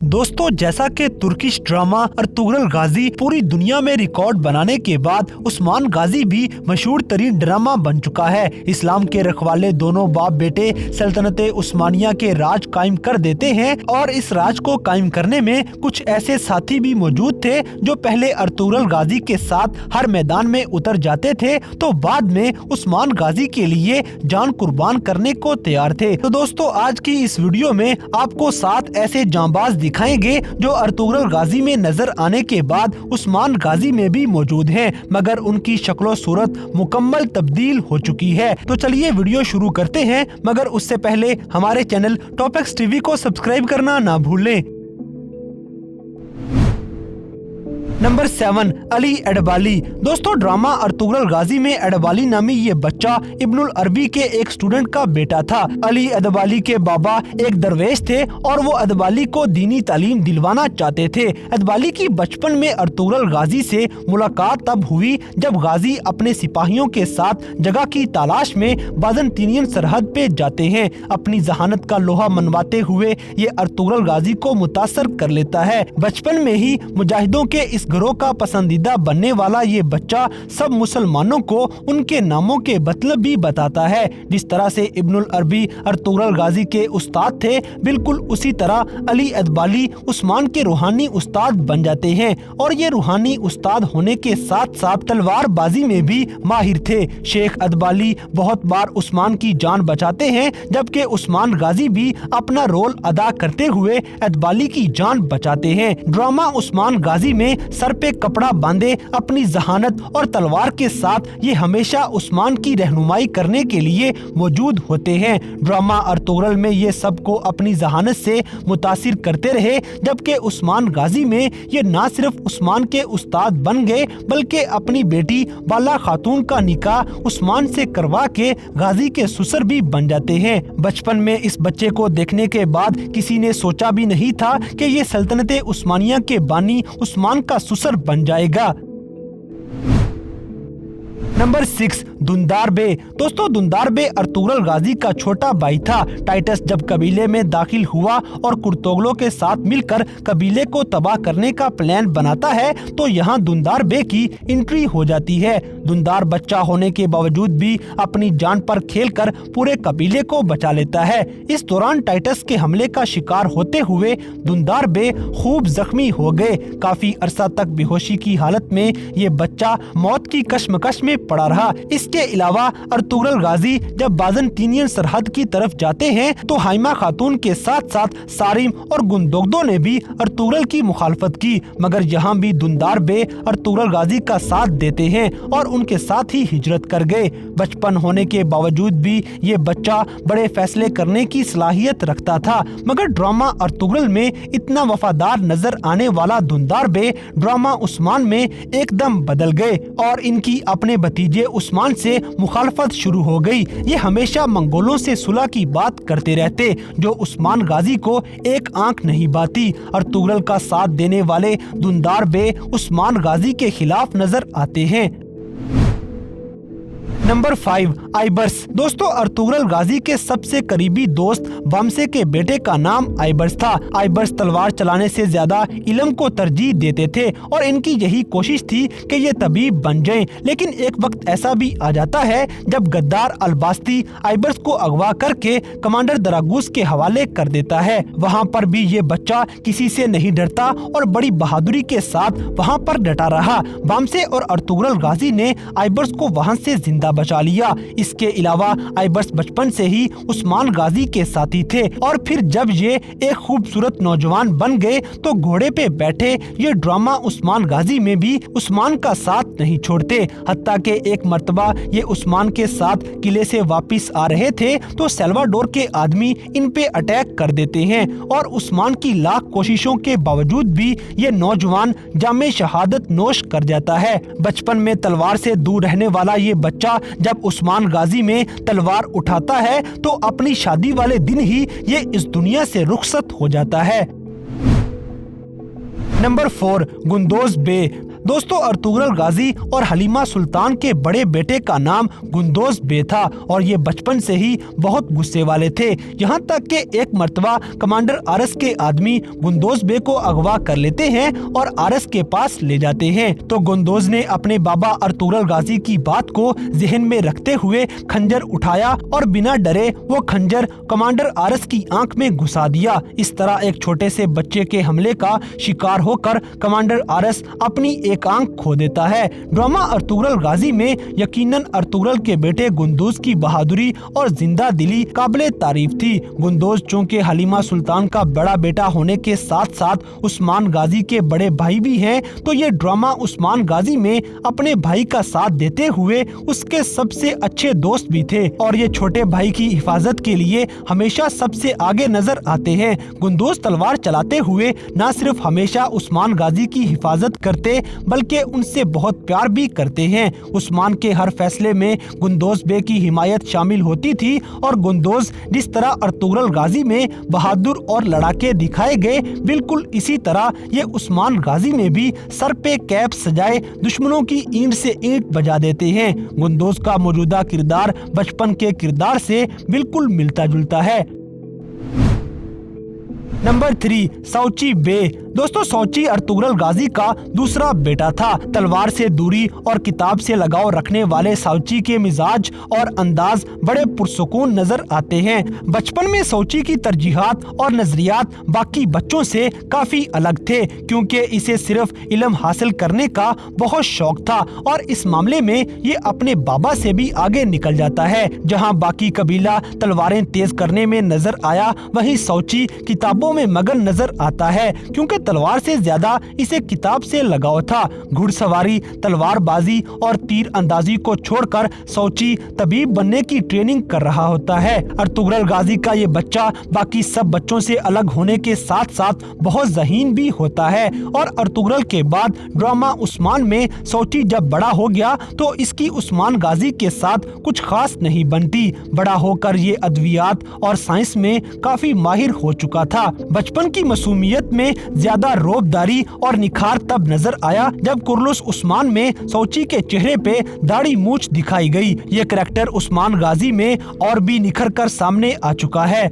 दोस्तों, जैसा कि तुर्किश ड्रामा अर्तुगरुल गाजी पूरी दुनिया में रिकॉर्ड बनाने के बाद उस्मान गाजी भी मशहूर तरीन ड्रामा बन चुका है। इस्लाम के रखवाले दोनों बाप बेटे सल्तनत उस्मानिया के राज कायम कर देते हैं और इस राज को कायम करने में कुछ ऐसे साथी भी मौजूद थे जो पहले अर्तुगरुल गाजी के साथ हर मैदान में उतर जाते थे तो बाद में उस्मान गाजी के लिए जान कुर्बान करने को तैयार थे। तो दोस्तों, आज की इस वीडियो में आपको 7 ऐसे जांबाज दिखाएंगे जो अर्तुगरुल गाजी में नजर आने के बाद उस्मान गाजी में भी मौजूद हैं, मगर उनकी शक्लो सूरत मुकम्मल तब्दील हो चुकी है। तो चलिए वीडियो शुरू करते हैं, मगर उससे पहले हमारे चैनल टॉपिक्स टीवी को सब्सक्राइब करना ना भूलें। नंबर 7, अली एडबाली। दोस्तों, ड्रामा अर्तुगरुल गाजी में एडबाली नामी ये बच्चा इब्नुल अरबी के एक स्टूडेंट का बेटा था। अली एडबाली के बाबा एक दरवेश थे और वो एडबाली को दीनी तालीम दिलवाना चाहते थे। एडबाली की बचपन में अर्तुगरुल गाजी से मुलाकात तब हुई जब गाजी अपने सिपाहियों के साथ जगह की तलाश में बाज़ंतीनियन सरहद पे जाते हैं। अपनी जहानत का लोहा मनवाते हुए ये अर्तुगरुल गाजी को मुतासर कर लेता है। बचपन में ही मुजाहिदों के इस गिरोह का पसंदीदा बनने वाला ये बच्चा सब मुसलमानों को उनके नामों के मतलब भी बताता है। जिस तरह से इब्नुल अरबी अर्तुगरुल गाजी के उस्ताद थे, बिल्कुल उसी तरह अली एडबाली उस्मान के रूहानी उस्ताद बन जाते हैं और ये रूहानी उस्ताद होने के साथ साथ तलवारबाजी में भी माहिर थे। शेख एडबाली बहुत बार उस्मान की जान बचाते हैं, जबकि उस्मान गाजी भी अपना रोल अदा करते हुए एडबाली की जान बचाते हैं। ड्रामा उस्मान गाजी में सर पे कपड़ा बांधे अपनी जहानत और तलवार के साथ ये हमेशा उस्मान की रहनुमाई करने के लिए मौजूद होते हैं। ड्रामा अर्तुगरुल में ये सबको अपनी जहानत से मुतासिर करते रहे, जबकि उस्मान गाजी में ये ना सिर्फ उस्मान के उस्ताद बन गए बल्कि अपनी बेटी बाला खातून का निकाह उस्मान से करवा के गाजी के ससुर भी बन जाते हैं। बचपन में इस बच्चे को देखने के बाद किसी ने सोचा भी नहीं था कि ये सल्तनत उस्मानिया के बानी उस्मान का ससुर बन जाएगा। नंबर 6, दुंदार बे। दोस्तों, दुंदार बे अर्तुगरुल गाजी का छोटा भाई था। टाइटस जब कबीले में दाखिल हुआ और कुर्तोगलों के साथ मिलकर कबीले को तबाह करने का प्लान बनाता है तो यहाँ दुंदार बे की एंट्री हो जाती है। दुंदार बच्चा होने के बावजूद भी अपनी जान पर खेलकर पूरे कबीले को बचा लेता है। इस दौरान टाइटस के हमले का शिकार होते हुए दुंदार बे खूब जख्मी हो गए। काफी अरसा तक बेहोशी की हालत में ये बच्चा मौत की कश्मकश में पड़ा रहा। इसके अलावा अर्तुगरुल गाजी जब बाज़ंतीनियन सरहद की तरफ जाते हैं तो हाइमा खातून के साथ साथ सारिम और गुंदोगदो ने भी अर्तुगरुल की मुखालफत की, मगर यहाँ भी दुंदार बे अर्तुगरुल गाजी का साथ देते हैं और उनके साथ ही हिजरत कर गए। बचपन होने के बावजूद भी ये बच्चा बड़े फैसले करने की सलाहियत रखता था, मगर ड्रामा अर्तुगरुल में इतना वफादार नजर आने वाला दुंदार बे ड्रामा उस्मान में एकदम बदल गए और इनकी अपने भतीजे उस्मान से मुखालफत शुरू हो गई। ये हमेशा मंगोलों से सुलह की बात करते रहते, जो उस्मान गाजी को एक आंख नहीं बाती। अर्तुगरुल का साथ देने वाले दुंदार बे उस्मान गाजी के खिलाफ नजर आते हैं। नंबर 5, आइबर्स। दोस्तों, अर्तुगरुल गाजी के सबसे करीबी दोस्त बमसे के बेटे का नाम आइबर्स था। आइबर्स तलवार चलाने से ज्यादा इल्म को तरजीह देते थे और इनकी यही कोशिश थी कि ये तबीब बन जाएं। लेकिन एक वक्त ऐसा भी आ जाता है जब गद्दार अलबास्ती आइबर्स को अगवा करके कमांडर दरागुस के हवाले कर देता है। वहाँ पर भी ये बच्चा किसी से नहीं डरता और बड़ी बहादुरी के साथ वहाँ पर डटा रहा। बमसे और अर्तुगरुल गाजी ने आइबर्स को वहाँ से जिंदा बचा लिया। इसके अलावा आइबर्स बचपन से ही उस्मान गाजी के साथी थे और फिर जब ये एक खूबसूरत नौजवान बन गए तो घोड़े पे बैठे ये ड्रामा उस्मान गाजी में भी उस्मान का साथ नहीं छोड़ते। हत्ता के एक मर्तबा ये उस्मान के साथ किले से वापस आ रहे थे तो सल्वाडोर के आदमी इन पे अटैक कर देते हैं और उस्मान की लाख कोशिशों के बावजूद भी ये नौजवान जामे शहादत नोश कर जाता है। बचपन में तलवार से दूर रहने वाला ये बच्चा जब उस्मान गाजी में तलवार उठाता है तो अपनी शादी वाले दिन ही ये इस दुनिया से रुखसत हो जाता है। नंबर 4, गुंदोज बे। दोस्तों अर्तुगरुल गाजी और हलीमा सुल्तान के बड़े बेटे का नाम गुंदोज बे था और ये बचपन से ही बहुत गुस्से वाले थे। यहाँ तक कि एक मर्तबा कमांडर आरस के आदमी गुंदोज बे को अगवा कर लेते हैं और आरस के पास ले जाते हैं। तो गुंदोज ने अपने बाबा अर्तुगरुल गाजी की बात को जहन में रखते हुए खंजर उठाया और बिना डरे वो खंजर कमांडर आरस की आंख में घुसा दिया। इस तरह एक छोटे से बच्चे के हमले का शिकार होकर कमांडर आरस अपनी एक आंख खो देता है। ड्रामा अर्तुगरुल गाजी में यकीनन अर्तुगरुल के बेटे गुंदोज की बहादुरी और जिंदा दिली काबिले तारीफ थी। गुंदोज चूँकि हलीमा सुल्तान का बड़ा बेटा होने के साथ साथ उस्मान गाजी के बड़े भाई भी हैं, तो ये ड्रामा उस्मान गाजी में अपने भाई का साथ देते हुए उसके सबसे अच्छे दोस्त भी थे और ये छोटे भाई की हिफाजत के लिए हमेशा सबसे आगे नजर आते हैं। गुंदोज तलवार चलाते हुए न सिर्फ हमेशा उस्मान गाजी की हिफाजत करते बल्कि उनसे बहुत प्यार भी करते हैं। उस्मान के हर फैसले में गुंदोज बे की हिमायत शामिल होती थी और गुंदोज जिस तरह अर्तुगरुल गाजी में बहादुर और लड़ाके दिखाए गए, बिल्कुल इसी तरह ये उस्मान गाजी में भी सर पे कैप सजाए दुश्मनों की ईंट से ईंट बजा देते हैं। गुंदोज का मौजूदा किरदार बचपन के किरदार से बिल्कुल मिलता जुलता है। नंबर 3 साउची बे। दोस्तों साउची अर्तुगरुल गाजी का दूसरा बेटा था। तलवार से दूरी और किताब से लगाव रखने वाले साउची के मिजाज और अंदाज बड़े पुरसुकून नजर आते हैं। बचपन में साउची की तरजीहात और नजरियात बाकी बच्चों से काफी अलग थे क्योंकि इसे सिर्फ इल्म हासिल करने का बहुत शौक था और इस मामले में ये अपने बाबा से भी आगे निकल जाता है। जहाँ बाकी कबीला तलवारें तेज करने में नजर आया, वहीं साउची किताबों में मगन नजर आता है क्योंकि तलवार से ज्यादा इसे किताब से लगाव था। घुड़सवारी, तलवारबाजी और तीर अंदाजी को छोड़कर साउची तबीब बनने की ट्रेनिंग कर रहा होता है। अर्तुगरुल गाजी का ये बच्चा बाकी सब बच्चों से अलग होने के साथ साथ बहुत ज़हीन भी होता है और अर्तुगरुल के बाद ड्रामा उस्मान में साउची जब बड़ा हो गया तो इसकी उस्मान गाजी के साथ कुछ खास नहीं बनती। बड़ा होकर ये अद्वियात और साइंस में काफी माहिर हो चुका था। बचपन की मासूमियत में ज्यादा रौबदारी और निखार तब नजर आया जब कुर्लुस उस्मान में साउची के चेहरे पे दाढ़ी मूंछ दिखाई गई। ये करैक्टर उस्मान गाजी में और भी निखर कर सामने आ चुका है।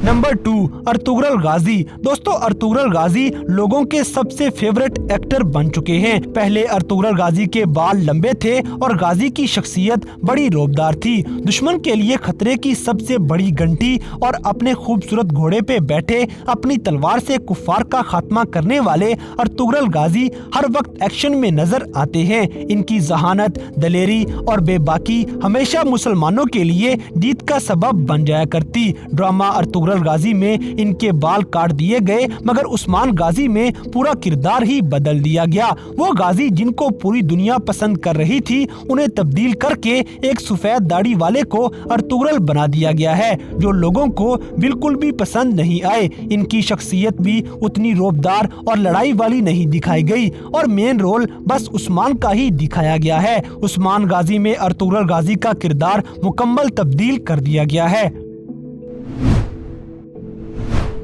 नंबर 2 अर्तुगरुल गाजी। दोस्तों अर्तुगरुल गाजी लोगों के सबसे फेवरेट एक्टर बन चुके हैं। पहले अर्तुगरुल गाजी के बाल लंबे थे और गाजी की शख्सियत बड़ी रौबदार थी। दुश्मन के लिए खतरे की सबसे बड़ी घंटी और अपने खूबसूरत घोड़े पे बैठे अपनी तलवार से कुफार का खात्मा करने वाले अर्तुगरुल गाजी हर वक्त एक्शन में नजर आते हैं। इनकी जहानत, दलेरी और बेबाकी हमेशा मुसलमानों के लिए जीत का सबब बन जाया करती। ड्रामा अर्तुगरुल गाजी में इनके बाल काट दिए गए मगर उस्मान गाजी में पूरा किरदार ही बदल दिया गया। वो गाजी जिनको पूरी दुनिया पसंद कर रही थी उन्हें तब्दील करके एक सफेद दाढ़ी वाले को अर्तुगरुल बना दिया गया है जो लोगों को बिल्कुल भी पसंद नहीं आए। इनकी शख्सियत भी उतनी रौबदार और लड़ाई वाली नहीं दिखाई गई और मेन रोल बस उस्मान का ही दिखाया गया है। उस्मान गाजी में अर्तुगरुल गाजी का किरदार मुकम्मल तब्दील कर दिया गया है।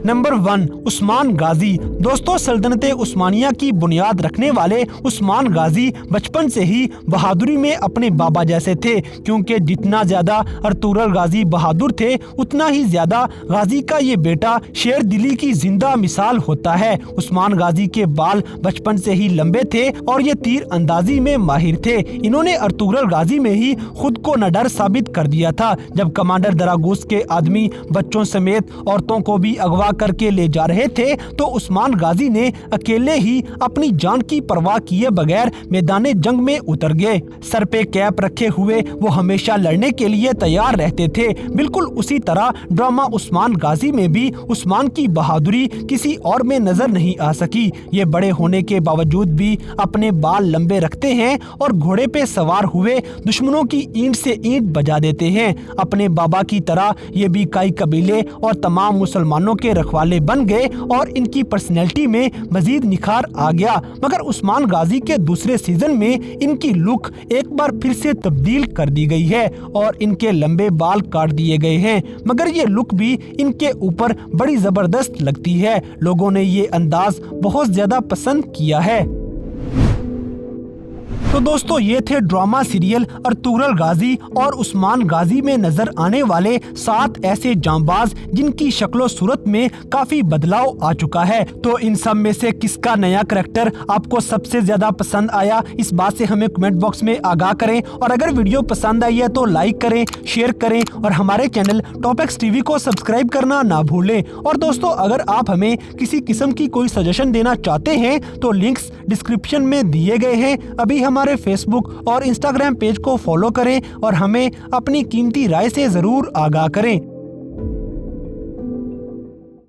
नंबर 1 उस्मान गाजी। दोस्तों सल्तनत उस्मानिया की बुनियाद रखने वाले उस्मान गाजी बचपन से ही बहादुरी में अपने बाबा जैसे थे क्योंकि जितना ज्यादा अर्तुगरुल गाजी बहादुर थे उतना ही ज्यादा गाजी का ये बेटा शेर दिली की जिंदा मिसाल होता है। उस्मान गाजी के बाल बचपन से ही लंबे थे और ये तीर अंदाजी में माहिर थे। इन्होंने अर्तुगरुल गाजी में ही खुद को न डर साबित कर दिया था। जब कमांडर दरागुस के आदमी बच्चों समेत औरतों को भी अगवा करके ले जा रहे थे तो उस्मान गाजी ने अकेले ही अपनी जान की परवाह किए बगैर मैदान जंग में उतर गए। सर पे कैप रखे हुए वो हमेशा लड़ने के लिए तैयार रहते थे। बिल्कुल उसी तरह ड्रामा उस्मान गाजी में भी उस्मान की बहादुरी किसी और में नजर नहीं आ सकी। ये बड़े होने के बावजूद भी अपने बाल लंबे रखते हैं और घोड़े पे सवार हुए दुश्मनों की ईंट से ईंट बजा देते हैं। अपने बाबा की तरह ये भी कई कबीले और तमाम मुसलमानों के रखवाले बन गए और इनकी पर्सनैलिटी में मजीद निखार आ गया। मगर उस्मान गाजी के दूसरे सीजन में इनकी लुक एक बार फिर से तब्दील कर दी गई है और इनके लंबे बाल काट दिए गए हैं, मगर ये लुक भी इनके ऊपर बड़ी जबरदस्त लगती है। लोगों ने ये अंदाज बहुत ज्यादा पसंद किया है। तो दोस्तों ये थे ड्रामा सीरियल अर्तुगरुल गाजी और उस्मान गाजी में नजर आने वाले 7 ऐसे जांबाज जिनकी शक्लो सूरत में काफी बदलाव आ चुका है। तो इन सब में से किसका नया करैक्टर आपको सबसे ज्यादा पसंद आया, इस बात से हमें कमेंट बॉक्स में आगाह करें। और अगर वीडियो पसंद आई है तो लाइक करें, शेयर करें और हमारे चैनल टॉपिक्स टीवी को सब्सक्राइब करना ना भूलें। और दोस्तों अगर आप हमें किसी किस्म की कोई सजेशन देना चाहते हैं तो लिंक्स डिस्क्रिप्शन में दिए गए हैं। अभी हमारे फेसबुक और इंस्टाग्राम पेज को फॉलो करें और हमें अपनी कीमती राय से जरूर आगाह करें।